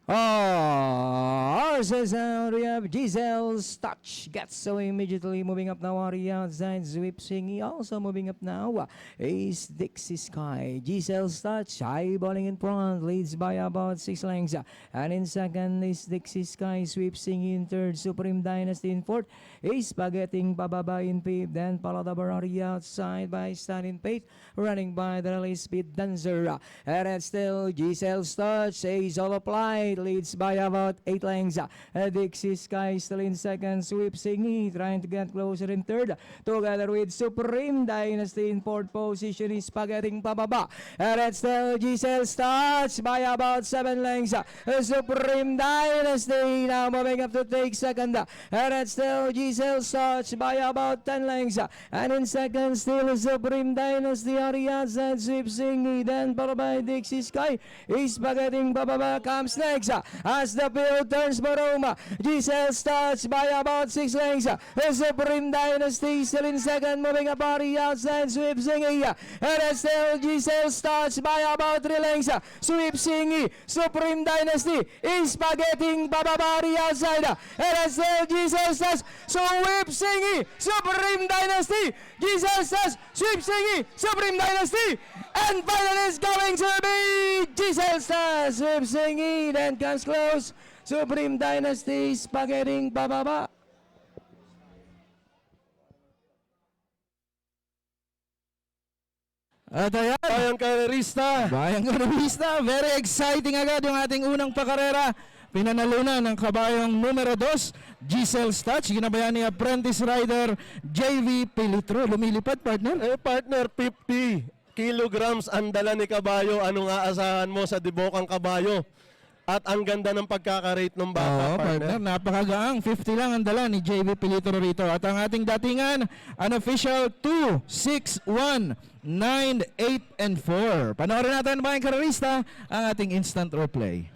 We have Giselle's touch. Gets so immediately moving up now on the outside. Sweep Singy also moving up now. Ace Dixie Sky. Giselle's touch. High balling in front. Leads by about 6 lengths. And in second is Dixie Sky. Sweep Singy in third. Supreme Dynasty in fourth. Ace Spaghetting Bababa in fifth. Then Paladabar on the outside by Stalin Pate. Running by the rally speed dancer. And it's still Giselle's touch. Ace all applied. Leads by about 8 lengths. Dixie Sky still in second. Sweep Singy trying to get closer in third. Together with Supreme Dynasty in fourth position is Spaghetting Pababa. And it's still Giselle's touch by about 7 lengths. Supreme Dynasty now moving up to take second. And it's still Giselle's touch by about 10 lengths. And in second still Supreme Dynasty on the outside. Sweep Singy then followed by Dixie Sky. Is Spaghetting Pababa comes next. As the field turns for Roma, Giselle's touch by about 6 lengths. Supreme Dynasty still in second, moving up on the outside. Sweep Singy, and it's still Giselle's touch by about 3 lengths. Sweep Singy, Supreme Dynasty is Spaghetting Pababa on the outside, and it's still Giselle's touch. Sweep Singy, Supreme Dynasty, Giselle's touch, Sweep Singy, Supreme Dynasty, and finally is going to be Giselle's touch. Sweep Singy then comes close. Supreme Dynasty, Spaghetting Pababa. At ayan, Bayang Karerista. Bayang Karerista, very exciting agad yung ating unang pakarera. Pinanalunan ng kabayang numero 2, Giselle's Touch. Ginabayan ni apprentice rider JV Pilitro. Lumilipad, partner? Partner, 50 kilograms ang dala ni kabayo. Anong aasahan mo sa dibokang kabayo? At ang ganda ng pagkakarate ng bata, partner. Napakagaang 50 lang ang dala ni JV Pilitro rito. At ang ating datingan, unofficial 2, 6, 1, 9, 8, and 4. Panoorin natin ba yung karerista ang ating instant replay.